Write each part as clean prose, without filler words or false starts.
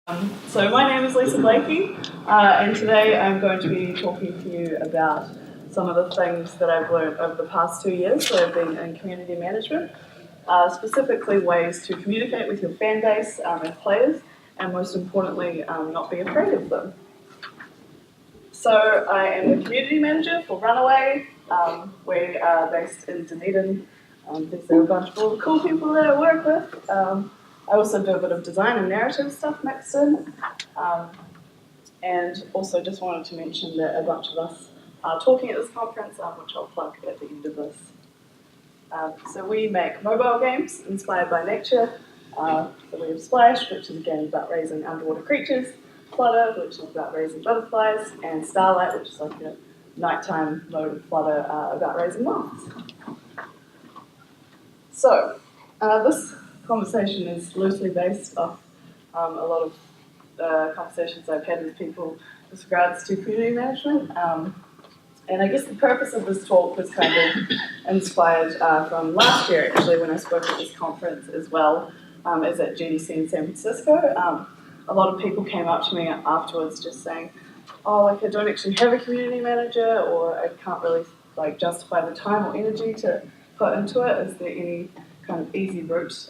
So my name is Blakie, and today I'm going to be talking to you about some of the things that I've learned over the past 2 years that I've been in community management, specifically ways to communicate with your fan base and players, and most importantly, not be afraid of them. So I am the community manager for Runaway. We are based in Dunedin. These are a bunch of all the cool people that I work with. I also do a bit of design and narrative stuff mixed in. And also just wanted to mention that a bunch of us are talking at this conference, which I'll plug at the end of this. So we make mobile games inspired by nature. So we have Splash, which is a game about raising underwater creatures, Flutter, which is about raising butterflies, and Starlight, which is like a nighttime mode of Flutter about raising moths. So this conversation is loosely based off a lot of conversations I've had with people with regards to community management. And I guess the purpose of this talk was kind of inspired from last year, actually, when I spoke at this conference as well as at GDC in San Francisco. A lot of people came up to me afterwards just saying, oh, like I don't actually have a community manager, or I can't really like justify the time or energy to put into it. Is there any kind of easy route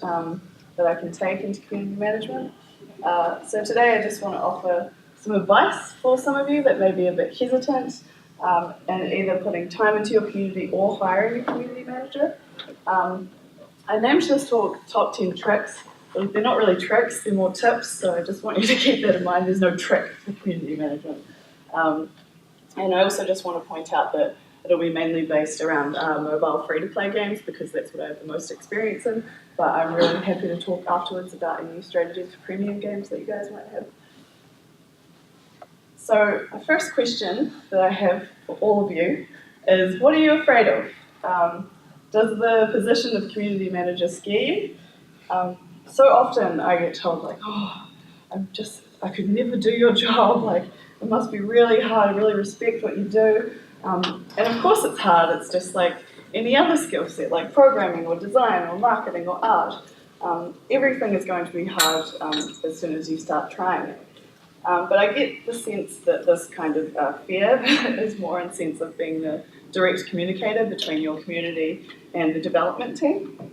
that I can take into community management? So today I just want to offer some advice for some of you that may be a bit hesitant and either putting time into your community or hiring a community manager. I named this talk Top 10 Tricks. They're not really tricks, they're more tips, so I just want you to keep that in mind. There's no trick for community management. And I also just want to point out that it'll be mainly based around mobile free-to-play games because that's what I have the most experience in, but I'm really happy to talk afterwards about any strategies for premium games that you guys might have. So the first question that I have for all of you is, what are you afraid of? Does the position of community manager scare you? So often I get told like, oh, I could never do your job, like it must be really hard, I really respect what you do. And of course it's hard, it's just like any other skill set, like programming or design or marketing or art. Everything is going to be hard as soon as you start trying it. But I get the sense that this kind of fear is more in sense of being the direct communicator between your community and the development team,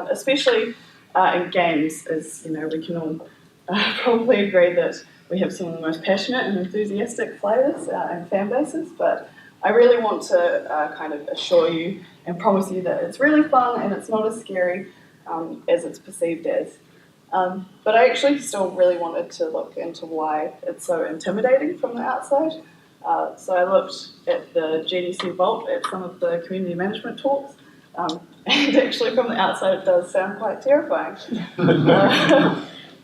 especially in games, as you know, we can all probably agree that we have some of the most passionate and enthusiastic players and fan bases, but I really want to kind of assure you and promise you that it's really fun and it's not as scary as it's perceived as. But I actually still really wanted to look into why it's so intimidating from the outside. So I looked at the GDC Vault at some of the community management talks, and actually from the outside it does sound quite terrifying.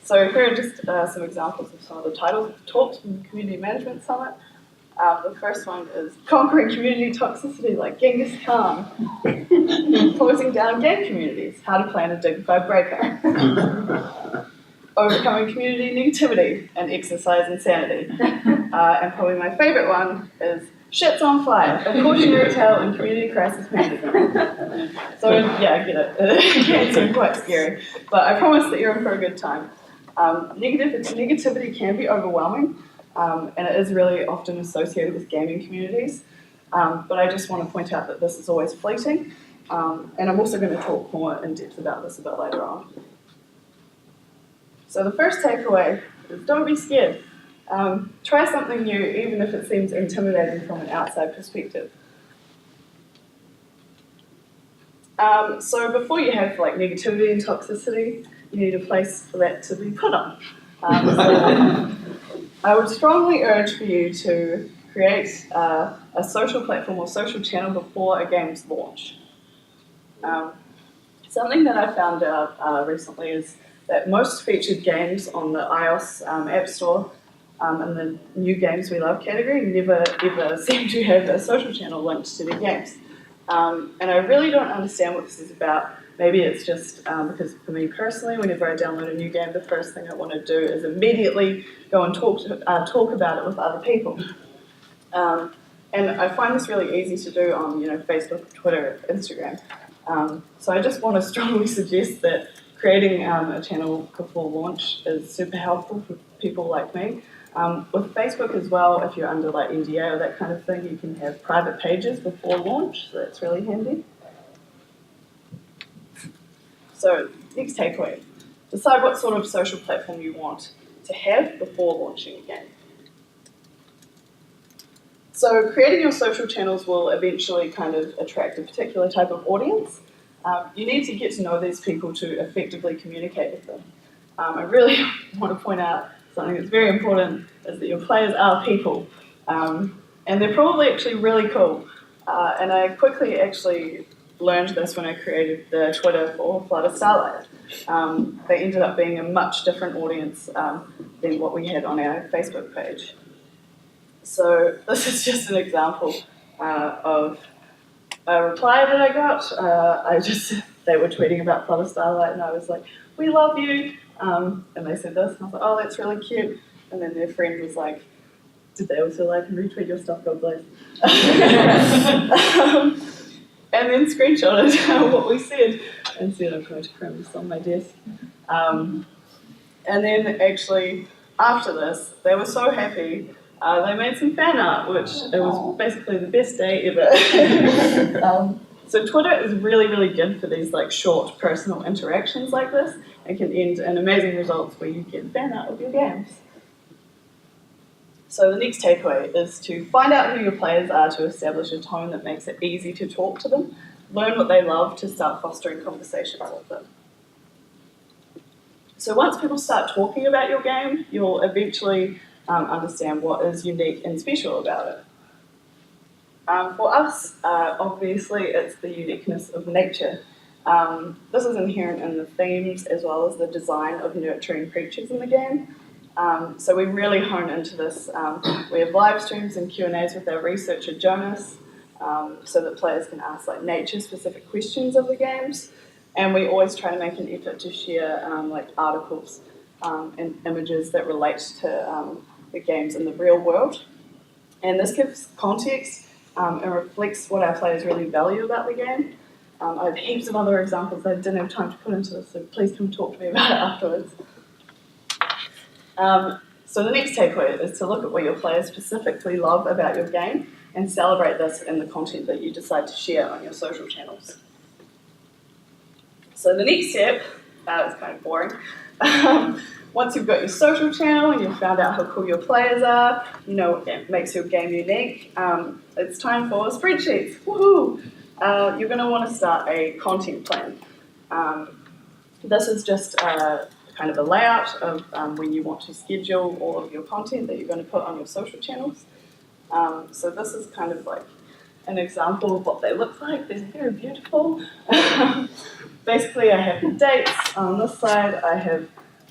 So here are just some examples of some of the titles of the talks from the Community Management Summit. The first one is Conquering Community Toxicity like Genghis Khan, Closing Down Game Communities, How to Plan a Dignified Breakup, Overcoming Community Negativity and Exercise Insanity, and probably my favourite one is Shit's on Fire, A Cautionary Tale in Community Crisis Management. So yeah, I get it, it can seem quite scary, but I promise that you're in for a good time. Negativity can be overwhelming, and it is really often associated with gaming communities, but I just want to point out that this is always fleeting, and I'm also going to talk more in depth about this a bit later on. So the first takeaway is don't be scared. Try something new, even if it seems intimidating from an outside perspective. So before you have like negativity and toxicity, you need a place for that to be put on. So I would strongly urge for you to create a social platform or social channel before a game's launch. Something that I found out recently is that most featured games on the iOS App Store and the new games we love category never ever seem to have a social channel linked to their games. And I really don't understand what this is about. Maybe it's just because for me personally, whenever I download a new game, the first thing I want to do is immediately go and talk about it with other people. And I find this really easy to do on Facebook, Twitter, Instagram. So I just want to strongly suggest that creating a channel before launch is super helpful people like me. With Facebook as well, if you're under like NDA or that kind of thing, you can have private pages before launch, so that's really handy. So, next takeaway. Decide what sort of social platform you want to have before launching a game. So creating your social channels will eventually kind of attract a particular type of audience. You need to get to know these people to effectively communicate with them. I really want to point out something that's very important, is that your players are people. And they're probably actually really cool. And I quickly actually learned this when I created the Twitter for Flutter Starlight. They ended up being a much different audience than what we had on our Facebook page. So this is just an example of a reply that I got. They were tweeting about Flutter Starlight, and I was like, "We love you," and they said this, and I was like, "Oh, that's really cute." And then their friend was like, "Did they also like and retweet your stuff? God bless." And then screenshotted what we said and said, "I'm going to cram this on my desk." And then actually after this, they were so happy. They made some fan art, which it was basically the best day ever. So Twitter is really, really good for these like short personal interactions like this, and can end in amazing results where you get fan art of your games. So the next takeaway is to find out who your players are to establish a tone that makes it easy to talk to them. Learn what they love to start fostering conversations with them. So once people start talking about your game, you'll eventually understand what is unique and special about it. For us, obviously, it's the uniqueness of nature. This is inherent in the themes as well as the design of nurturing creatures in the game. So we really hone into this. We have live streams and Q&As with our researcher Jonas, so that players can ask like nature-specific questions of the games. And we always try to make an effort to share like articles and images that relate to the games in the real world. And this gives context and reflects what our players really value about the game. I have heaps of other examples that I didn't have time to put into this, so please come talk to me about it afterwards. So the next takeaway is to look at what your players specifically love about your game and celebrate this in the content that you decide to share on your social channels. So the next step, is kind of boring. Once you've got your social channel and you've found out how cool your players are, you know what makes your game unique, it's time for spreadsheets. Woohoo! You're going to want to start a content plan. This is just kind of a layout of when you want to schedule all of your content that you're going to put on your social channels. So this is kind of like an example of what they look like. They're very beautiful. Basically, I have the dates on this side.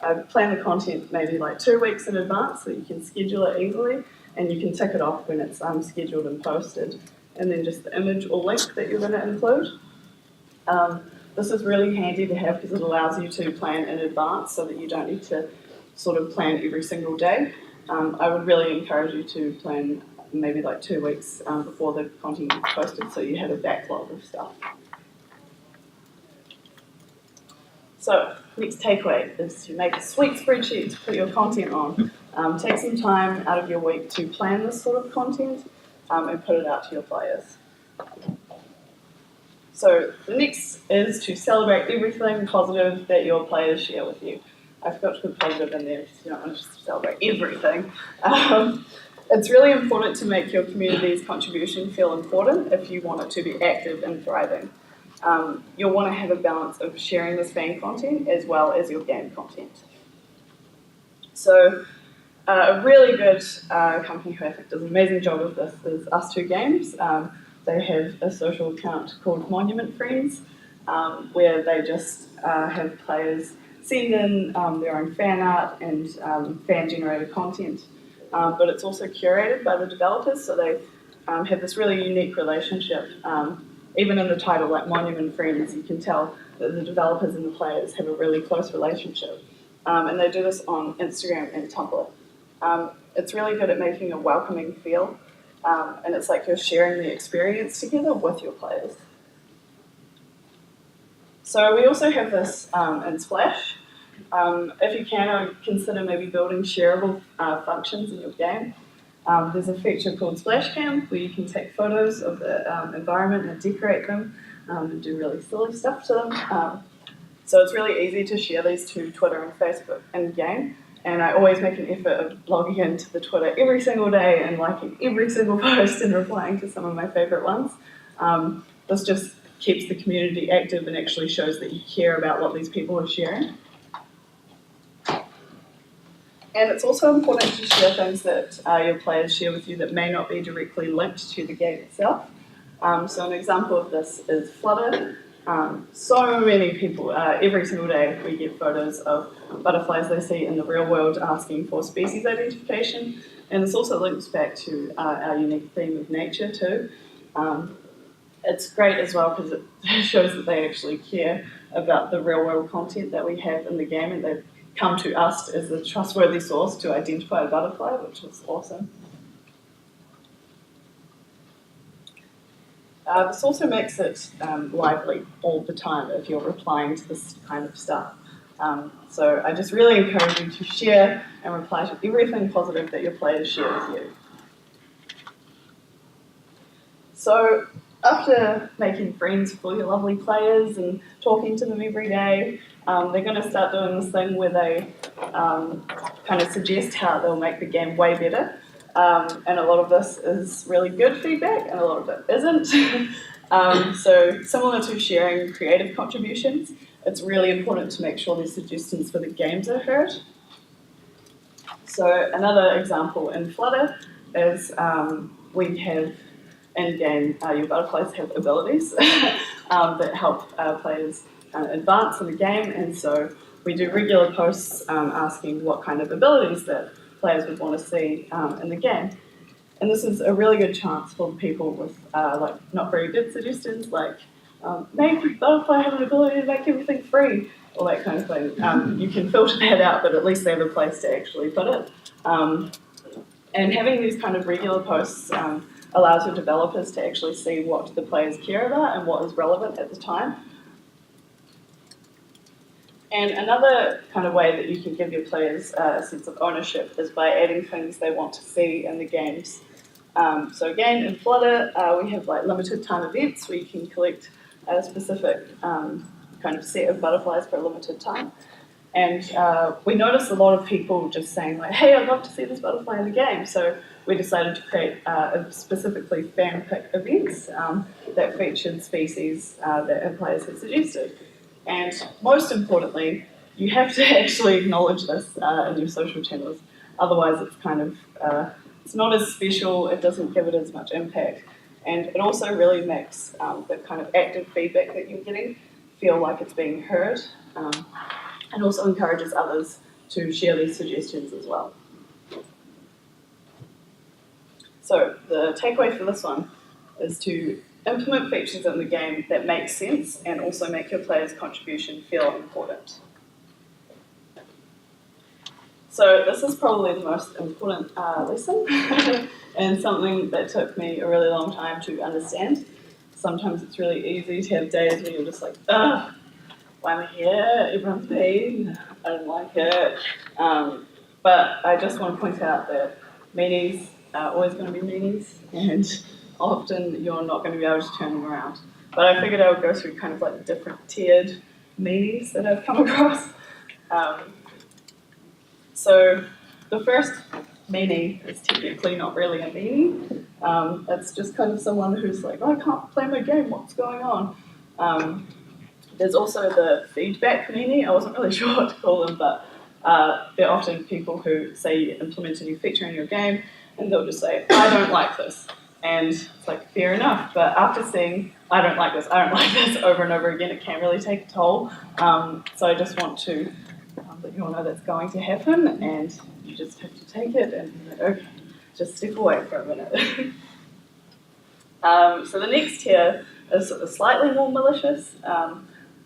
I plan the content maybe like 2 weeks in advance so you can schedule it easily, and you can tick it off when it's scheduled and posted. And then just the image or link that you're going to include. This is really handy to have because it allows you to plan in advance so that you don't need to sort of plan every single day. I would really encourage you to plan maybe like 2 weeks before the content is posted so you have a backlog of stuff. So, next takeaway is to make a sweet spreadsheet to put your content on. Take some time out of your week to plan this sort of content and put it out to your players. So the next is to celebrate everything positive that your players share with you. I forgot to put positive in there because you don't want to just celebrate everything. It's really important to make your community's contribution feel important if you want it to be active and thriving. You'll want to have a balance of sharing this fan content as well as your game content. So a really good company who I think does an amazing job of this is Us2 Games. They have a social account called Monument Friends, where they just have players send in their own fan art and fan-generated content. But it's also curated by the developers, so they have this really unique relationship. Even in the title, like Monument Friends, you can tell that the developers and the players have a really close relationship. And they do this on Instagram and Tumblr. It's really good at making a welcoming feel, and it's like you're sharing the experience together with your players. So we also have this in Splash. If you can, I would consider maybe building shareable functions in your game. There's a feature called Splash Cam where you can take photos of the environment and decorate them and do really silly stuff to them. So it's really easy to share these to Twitter and Facebook in game. And I always make an effort of logging into the Twitter every single day and liking every single post and replying to some of my favourite ones. This just keeps the community active and actually shows that you care about what these people are sharing. And it's also important to share things that your players share with you that may not be directly linked to the game itself. So an example of this is Flutter. So many people, every single day, we get photos of butterflies they see in the real world asking for species identification. And this also links back to our unique theme of nature too. It's great as well because it shows that they actually care about the real world content that we have in the game, and they've come to us as a trustworthy source to identify a butterfly, which is awesome. This also makes it lively all the time if you're replying to this kind of stuff. So I just really encourage you to share and reply to everything positive that your players share with you. So after making friends with all your lovely players and talking to them every day, they're going to start doing this thing where they kind of suggest how they'll make the game way better. And a lot of this is really good feedback and a lot of it isn't. So similar to sharing creative contributions, it's really important to make sure these suggestions for the games are heard. So another example in Flutter is we have in-game, your butterflies have abilities that help players advance in the game, and so we do regular posts asking what kind of abilities that players would want to see in the game. And this is a really good chance for people with like not very good suggestions, like make butterfly have an ability to make everything free, or that kind of thing. You can filter that out, but at least they have a place to actually put it. And having these kind of regular posts allows your developers to actually see what the players care about and what is relevant at the time. And another kind of way that you can give your players a sense of ownership is by adding things they want to see in the games. So again, in Flutter, we have like limited time events where you can collect a specific kind of set of butterflies for a limited time. And we noticed a lot of people just saying like, hey, I'd love to see this butterfly in the game. So we decided to create specifically fan-pick events that featured species that our players had suggested. And most importantly, you have to actually acknowledge this in your social channels. Otherwise, it's kind of, it's not as special, it doesn't give it as much impact. And it also really makes the kind of active feedback that you're getting feel like it's being heard. And also encourages others to share these suggestions as well. So the takeaway for this one is to implement features in the game that make sense and also make your players' contribution feel important. So this is probably the most important lesson and something that took me a really long time to understand. Sometimes it's really easy to have days where you're just like, ugh, why am I here? Everyone's paid. I don't like it. But I just want to point out that meanies are always going to be meanies, and often you're not going to be able to turn them around. But I figured I would go through kind of like the different tiered meanies that I've come across. So the first meanie is technically not really a meanie. It's just kind of someone who's like, oh, I can't play my game, what's going on? There's also the feedback meanie. I wasn't really sure what to call them, but they're often people who say you implement a new feature in your game, and they'll just say, I don't like this. And it's like, fair enough, but after seeing, I don't like this over and over again, it can really take a toll. So I just want to let you all know that's going to happen, and you just have to take it and be like, okay, just step away for a minute. So the next tier is sort of slightly more malicious.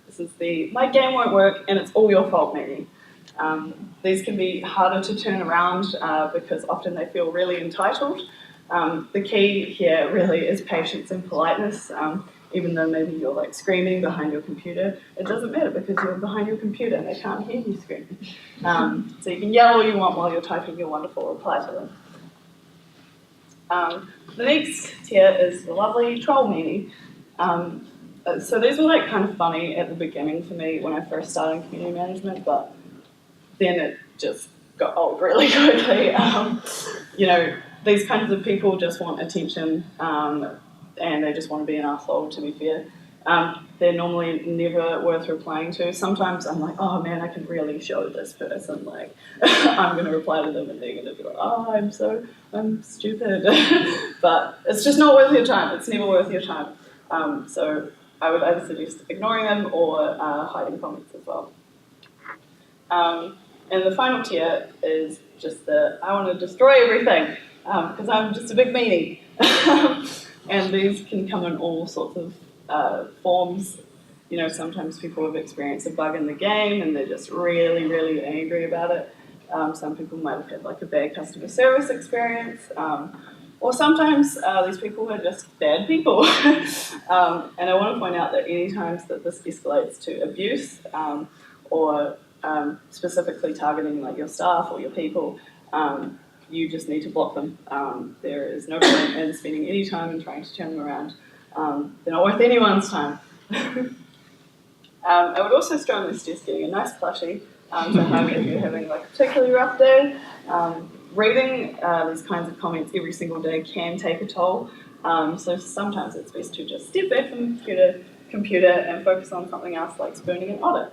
This is the, my game won't work and it's all your fault meanie. These can be harder to turn around because often they feel really entitled. The key here really is patience and politeness. even though maybe you're like screaming behind your computer, it doesn't matter because you're behind your computer and they can't hear you screaming. So you can yell all you want while you're typing your wonderful reply to them. The next tier is the lovely troll meanie. So these were like kind of funny at the beginning for me when I first started in community management, but then it just got old really quickly. You know, these kinds of people just want attention and they just want to be an asshole, to be fair. They're normally never worth replying to. Sometimes I'm like, oh man, I can really show this person, like, I'm going to reply to them and they're going to be like, oh, I'm stupid. But it's just not worth your time. It's never worth your time. So I would either suggest ignoring them or hiding comments as well. And the final tier is just the I want to destroy everything because I'm just a big meanie. And these can come in all sorts of forms. You know, sometimes people have experienced a bug in the game and they're just really, really angry about it. Some people might have had like a bad customer service experience. Or sometimes these people are just bad people. And I want to point out that any times that this escalates to abuse or specifically targeting like your staff or your people, you just need to block them. There is no point in spending any time in trying to turn them around. They're not worth anyone's time. I would also strongly suggest getting a nice plushie to have if you're having like a particularly rough day. Reading these kinds of comments every single day can take a toll. So sometimes it's best to just step back from the computer and focus on something else like spooning an audit.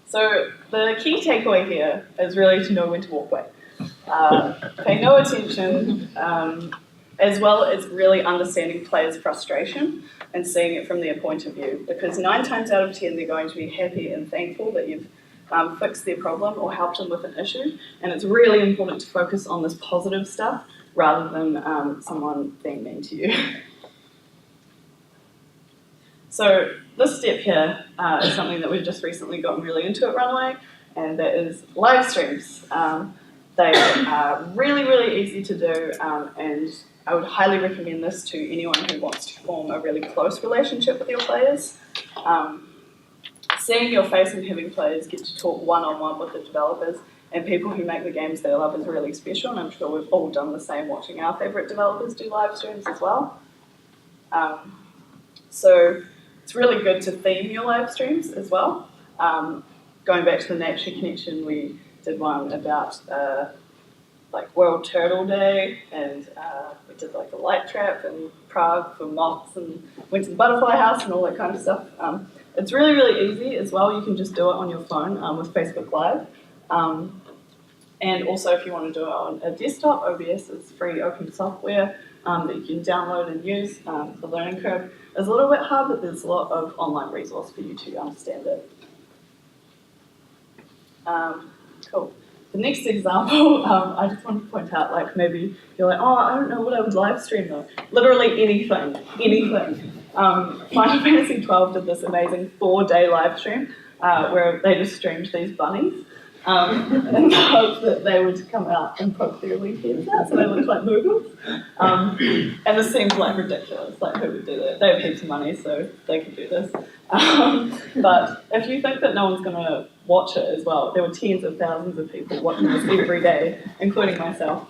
So the key takeaway here is really to know when to walk away. Pay no attention, as well as really understanding players' frustration and seeing it from their point of view. Because 9 times out of 10, they're going to be happy and thankful that you've fixed their problem or helped them with an issue. And it's really important to focus on this positive stuff rather than someone being mean to you. So this step here is something that we've just recently gotten really into at Runway, and that is live streams. They are really, really easy to do, and I would highly recommend this to anyone who wants to form a really close relationship with your players. Seeing your face and having players get to talk one-on-one with the developers and people who make the games they love is really special, and I'm sure we've all done the same watching our favourite developers do live streams as well. So it's really good to theme your live streams as well. Going back to the Nature Connection, we did one about like World Turtle Day, and we did like a light trap in Prague for moths, and went to the butterfly house and all that kind of stuff. It's really, really easy as well. You can just do it on your phone with Facebook Live. And also if you want to do it on a desktop, OBS is free open software that you can download and use. The learning curve is a little bit hard, but there's a lot of online resource for you to understand it. Cool. The next example, I just want to point out, like maybe you're like, oh, I don't know what I would live stream though. Literally anything. Final Fantasy 12 did this amazing 4-day live stream where they just streamed these bunnies in the hope that they would come out and poke their wee heads out so they looked like Moogles. And this seems like ridiculous, like who would do that? They have heaps of money, so they could do this. But if you think that no one's going to watch it as well, there were tens of thousands of people watching this every day, including myself.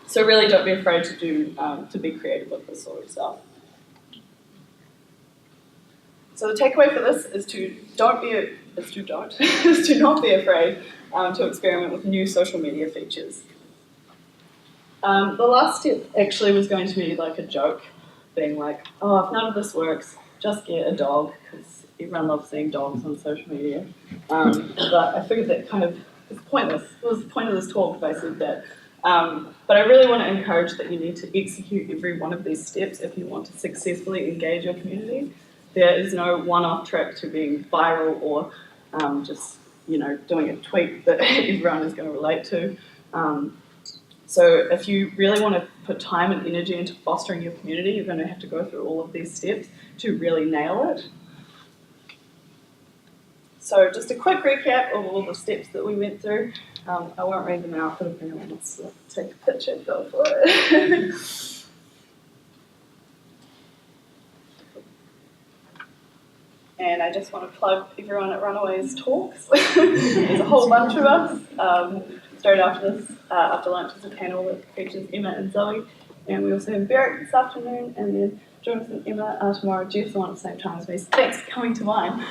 So really don't be afraid to be creative with this sort of stuff. So the takeaway for this is to not be afraid to experiment with new social media features. The last step actually was going to be like a joke, being like, oh, if none of this works, just get a dog, because everyone loves seeing dogs on social media. But I figured that kind of was pointless. It was the point of this talk if I said that. But I really want to encourage that you need to execute every one of these steps if you want to successfully engage your community. There is no one-off trick to being viral or just, doing a tweet that everyone is going to relate to. So if you really want to put time and energy into fostering your community, you're going to have to go through all of these steps to really nail it. So just a quick recap of all the steps that we went through. I won't read them out, but if anyone wants to take a picture, go for it. and I just want to plug everyone at Runaways Talks. There's a whole bunch of us. Straight after this, after lunch, is a panel that features Emma and Zoe, and we also have Beric this afternoon, and then Jonathan and Emma tomorrow. Jeff's on at the same time as me. So thanks for coming to mine.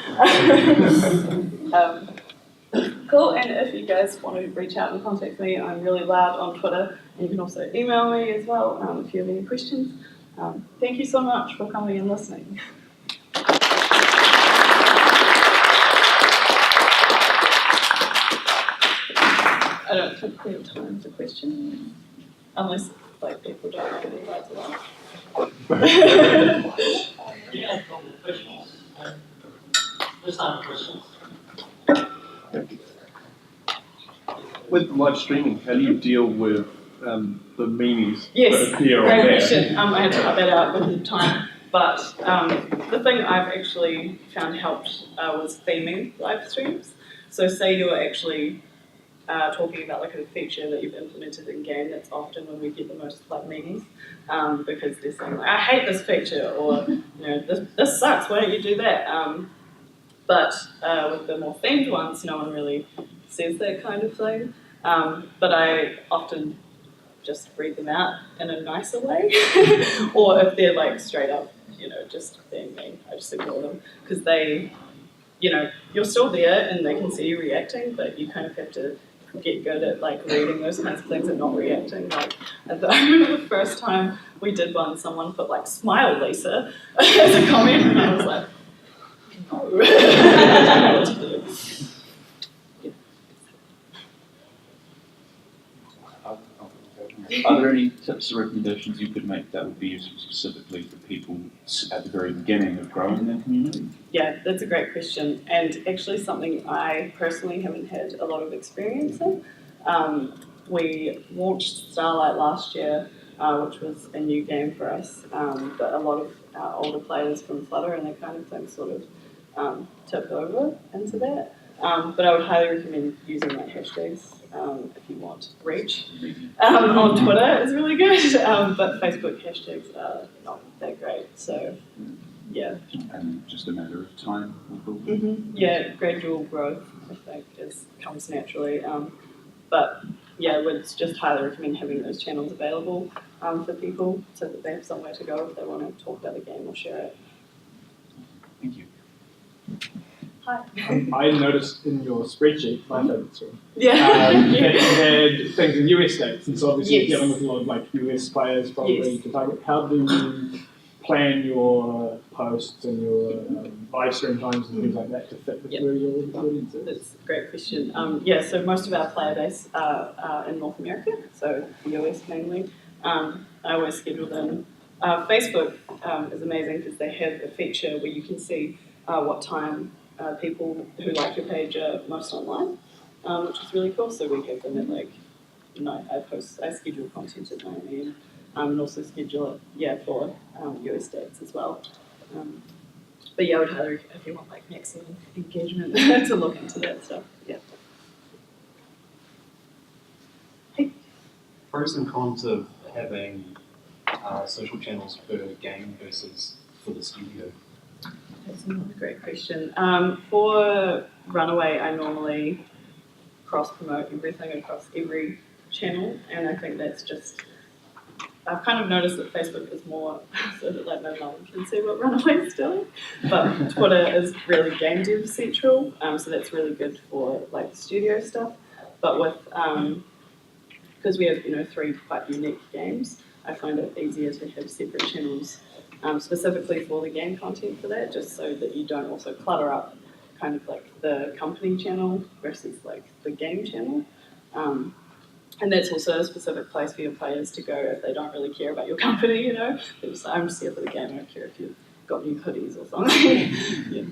Cool, and if you guys want to reach out and contact me, I'm really loud on Twitter, and you can also email me as well if you have any questions. Thank you so much for coming and listening. I don't think we have time for questions, unless like people don't have any rights to lunch. Yeah, questions. There's time for questions. With live streaming, how do you deal with the memes Yes, that appear on great there? question. I had to cut that out with the time. But the thing I've actually found helped was theming live streams. So say you were actually talking about like a feature that you've implemented in game, that's often when we get the most like memes, because they're saying like, I hate this feature, or this sucks, why don't you do that? But with the more themed ones, no one really says that kind of thing. But I often just read them out in a nicer way, or if they're like straight up, just being mean, I just ignore them, because they, you're still there and they can see you reacting, but you kind of have to get good at like reading those kinds of things and not reacting. Like, I remember the first time we did one, someone put like "smile, Lisa" as a comment, and I was like, no. I don't know what to do. Are there any tips or recommendations you could make that would be useful specifically for people at the very beginning of growing their community? Yeah, that's a great question, and actually something I personally haven't had a lot of experience in. We launched Starlight last year, which was a new game for us, but a lot of our older players from Flutter and that kind of thing sort of tipped over into that. But I would highly recommend using like hashtags if you want reach. On Twitter is really good, but Facebook hashtags are not that great. So, yeah. And just a matter of time. Yeah, gradual growth, I think, comes naturally. But yeah, I would just highly recommend having those channels available for people so that they have somewhere to go if they want to talk about the game or share it. Thank you. Hi. I noticed in your spreadsheet, my favourite screen, Yeah. that you had things in US states, and so obviously Yes. you're dealing with a lot of like US players probably Yes. to target. How do you plan your posts and your live stream times and things like that to fit with where your audience is? That's a great question. Yeah, so most of our player base are in North America, so the US mainly. I always schedule them. Facebook is amazing because they have a feature where you can see what time people who like your page are most online, which is really cool. So we have them at like night. I schedule content at 9 AM, and also schedule it for US dates as well. But yeah, I would highly, if you want like maximum engagement, to look into that stuff. Yeah. Hey. Pros and cons of having social channels per game versus for the studio. That's another great question. For Runaway, I normally cross-promote everything across every channel, and I think that's just, I've kind of noticed that Facebook is more so that like no one can see what Runaway is doing, but Twitter is really game dev central, so that's really good for like the studio stuff. But with, because we have 3 quite unique games, I find it easier to have separate channels specifically for the game content for that, just so that you don't also clutter up kind of like the company channel versus like the game channel. And that's also a specific place for your players to go if they don't really care about your company, They're just like, I'm just here for the game, I don't care if you've got new hoodies or something. Yeah.